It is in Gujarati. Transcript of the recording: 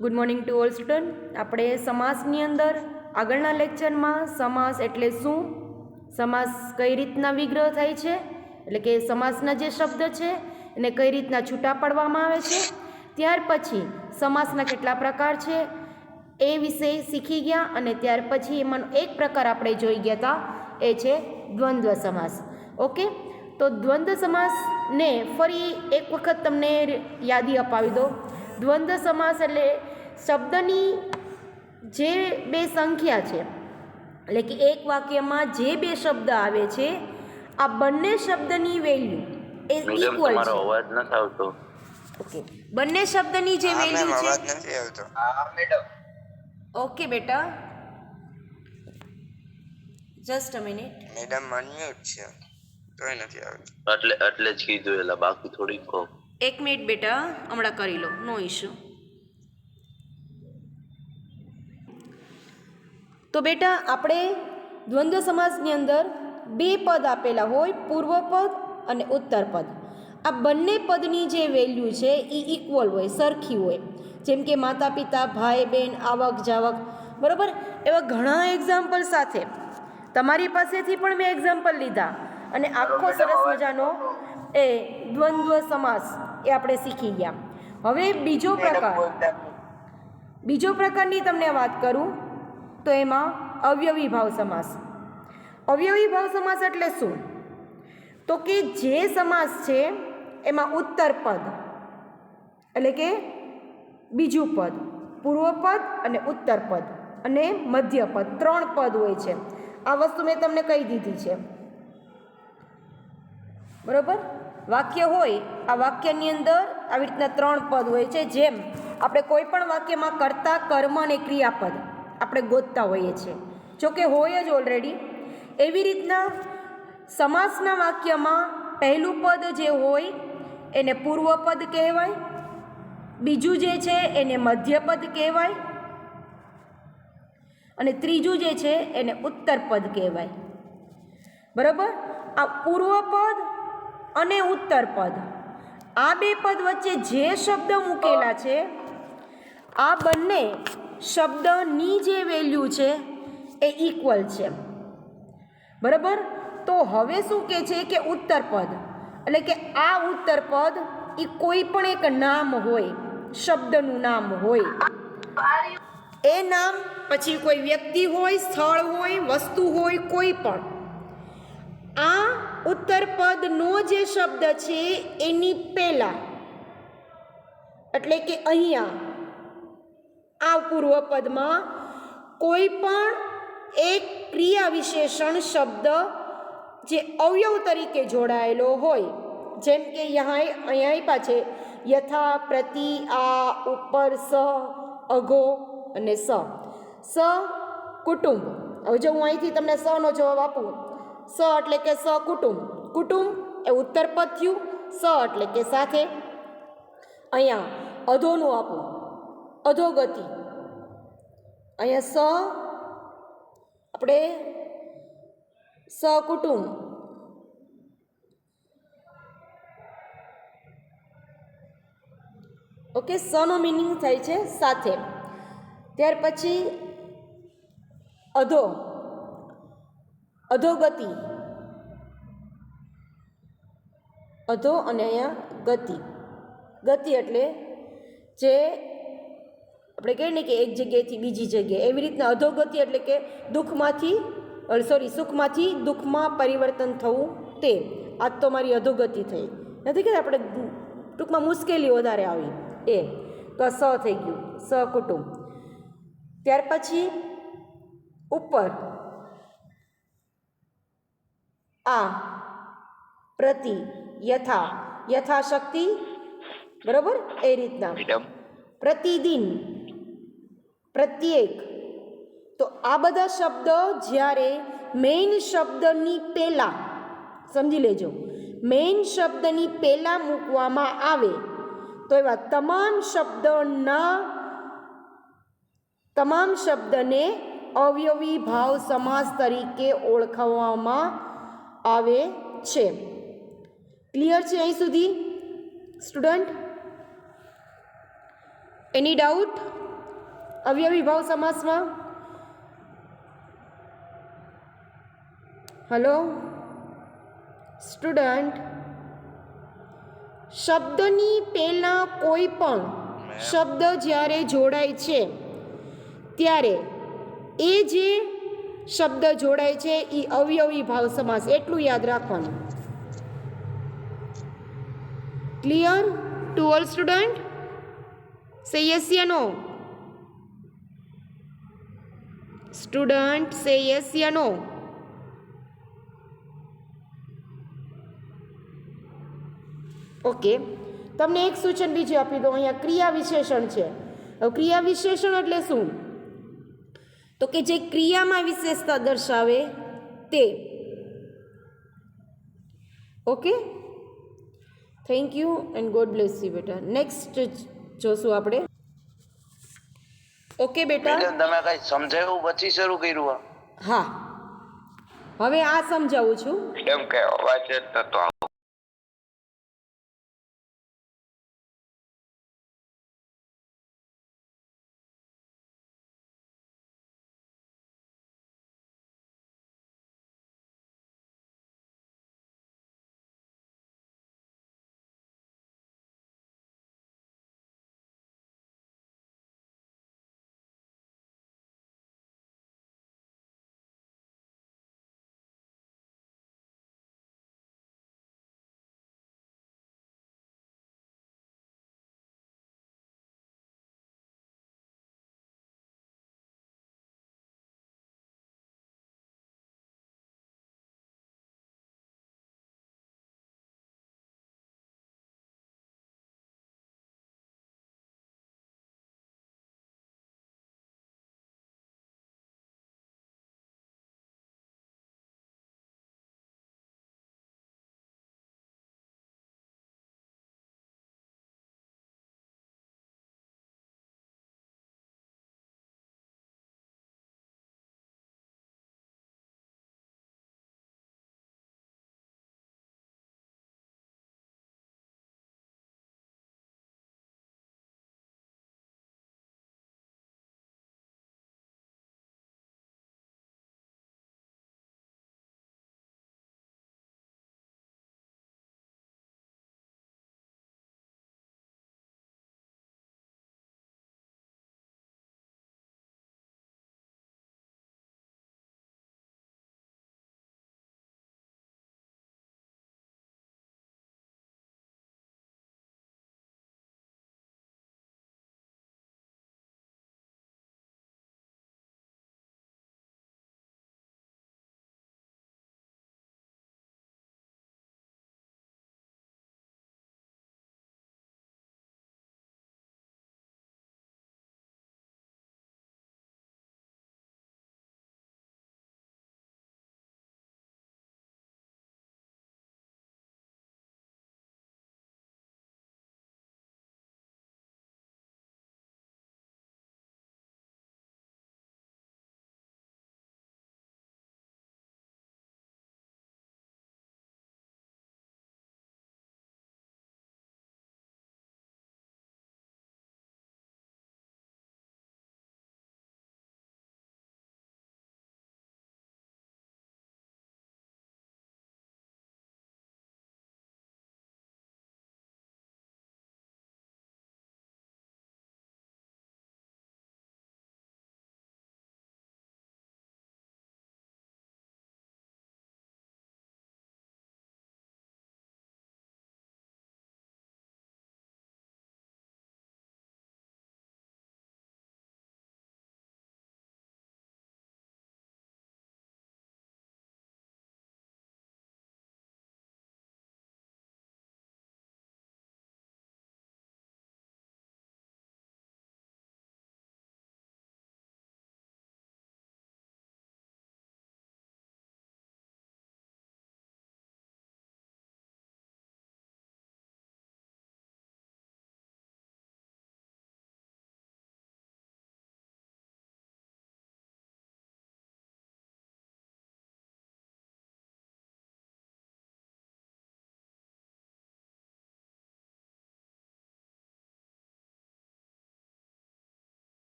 Good morning to all student. આપણે સમાસની અંદર આગળના લેક્ચરમાં સમાસ એટલે શું, સમાસ કઈ રીતના વિગ્રહ થાય છે, એટલે કે સમાસના જે શબ્દ છે એને કઈ રીતના છૂટા પાડવામાં આવે છે, ત્યાર પછી સમાસના કેટલા પ્રકાર છે એ વિશે શીખી ગયા. અને ત્યાર પછી એમાંનો એક પ્રકાર આપણે જોઈ ગયા હતા, એ છે દ્વંદ્વ સમાસ. ઓકે, તો દ્વંદ્વ સમાસને ફરી એક વખત તમને યાદી અપાવી દો. દ્વંદ્વ સમાસ એટલે શબ્દની જે બે સંખ્યા છે, એટલે કે એક વાક્યમાં જે બે શબ્દ આવે છે, આ બંને શબ્દની વેલ્યુ એ ઇક્વલ છે. અવાજ નથી આવતો. ઓકે, બંને શબ્દની જે વેલ્યુ છે. અવાજ નથી આવતો. હા મેડમ. ઓકે બેટા, just a minute. Madam unmute છે તોય નથી આવતું. એટલે જ કીધું, એલા બાકી થોડી કહો. એક મિનિટ બેટા, હમણાં કરી લો, નો ઇશ્યુ. તો બેટા આપણે દ્વંદ્વ સમાસની અંદર બે પદ આપેલા હોય, પૂર્વ પદ અને ઉત્તર પદ. આ બંને પદની જે વેલ્યુ છે એ ઇક્વલ હોય, સરખી હોય. જેમ કે માતા પિતા, ભાઈ બહેન, આવક જાવક, બરાબર. એવા ઘણા એક્ઝામ્પલ સાથે તમારી પાસેથી પણ મેં એક્ઝામ્પલ લીધા અને આખો સરસ મજાનો એ દ્વંદ્વ સમાસ એ આપણે શીખી ગયા. હવે બીજો પ્રકારની તમને વાત કરું તો એમાં અવયવી ભાવ સમાસ. અવયવી ભાવ સમાસ એટલે શું? તો કે જે સમાસ છે એમાં ઉત્તર પદ એટલે કે બીજું પદ, પૂર્વ પદ અને ઉત્તર પદ અને મધ્ય પદ, 3 પદ હોય છે. આ વસ્તુ મેં તમને કહી દીધી છે, બરોબર. વાક્ય હોય, આ વાક્યની અંદર આવી રીતના 3 પદ હોય છે. જેમ આપણે કોઈ પણ વાક્યમાં કર્તા, કર્મ અને ક્રિયાપદ આપણે ગોતતા હોઈએ છીએ, જોકે હોય જ ઓલરેડી. એવી રીતના સમાસના વાક્યમાં પહેલું પદ જે હોય એને પૂર્વ પદ કહેવાય, બીજું જે છે એને મધ્ય પદ કહેવાય અને ત્રીજું જે છે એને ઉત્તર પદ કહેવાય, બરાબર. આ પૂર્વ પદ અને ઉત્તર પદ, આ બે પદ વચ્ચે જે શબ્દ મૂકેલા છે, આ બંને શબ્દની જે વેલ્યુ છે એ ઇક્વલ છે, બરાબર. તો હવે શું કહે છે કે ઉત્તર પદ એટલે કે આ ઉત્તર પદ એ કોઈ પણ એક નામ હોય, શબ્દનું નામ હોય. એ નામ પછી કોઈ વ્યક્તિ હોય, સ્થળ હોય, વસ્તુ હોય, કોઈ પણ. આ ઉત્તર પદનો જે શબ્દ છે એની પહેલા એટલે કે અહીંયા આ પૂર્વ પદમાં કોઈ પણ એક ક્રિયા વિશેષણ શબ્દ જે અવયવ તરીકે જોડાયેલો હોય, જેમ કે અહીંયા આપ્યા છે યથા, પ્રતિ, આ, ઉપર, સ, અઘો અને સ. સ કુટુંબ. હવે જો હું અહીંથી તમને સ નો જવાબ આપું, સ એટલે કે સ કુટુંબ. કુટુંબ એ ઉત્તર પદ થયું, સ એટલે કે સાથે. અહીંયા અધોનું આપું, અધોગતિ. અહીંયા સ આપણે સકુટુંબ. ઓકે, સનો મિનિંગ થાય છે સાથે. ત્યાર પછી અધો, અધોગતિ, અધો અને અહીંયા ગતિ. ગતિ એટલે જે આપણે કહીએ ને કે એક જગ્યાએથી બીજી જગ્યાએ, એવી રીતના અધોગતિ એટલે કે સુખમાંથી દુઃખમાં પરિવર્તન થવું તે. આજ તો મારી અધોગતિ થઈ, નથી કે આપણે ટૂંકમાં મુશ્કેલી વધારે આવી એ. તો આ સ થઈ ગયું, સ કુટુંબ. ત્યાર પછી ઉપર આ, પ્રતિ, યથા, યથાશક્તિ, બરોબર. એ રીતના પ્રતિદિન, પ્રત્યેક. તો આ બધા શબ્દ જ્યારે મેઇન શબ્દની પહેલા, સમજી લેજો, મેઇન શબ્દની પહેલા મૂકવામાં આવે તો એવા તમામ શબ્દને અવયવી ભાવ સમાસ તરીકે ઓળખવામાં આવે છે. ક્લિયર છે અહીં સુધી સ્ટુડન્ટ? એની ડાઉટ? અવયવી ભાવ સમાસમાં હલો સ્ટુડન્ટ, શબ્દની પહેલાં કોઈ પણ શબ્દ જ્યારે જોડાય છે ત્યારે એ જે શબ્દ જોડાય છે એ અવયવી ભાવ સમાસ, એટલું યાદ રાખવાનું. Clear to all student? Say yes યા નો? સ્ટુડન્ટ સે યસ યા નો? ઓકે, તમને એક સૂચન બીજું આપી દો. અહીંયા ક્રિયા વિશેષણ છે. હવે ક્રિયા વિશેષણ એટલે શું? તો કે જે ક્રિયામાં વિશેષતા દર્શાવે તે. Okay, thank you and God bless you બેટા. નેક્સ્ટ જોશું આપણે. ઓકે બેટા, મેડમ તમે કઈ સમજાવ્યું પછી શરૂ કર્યું આ? હા હવે આ સમજાવું છું. કેમ કે અવાજ જ નતો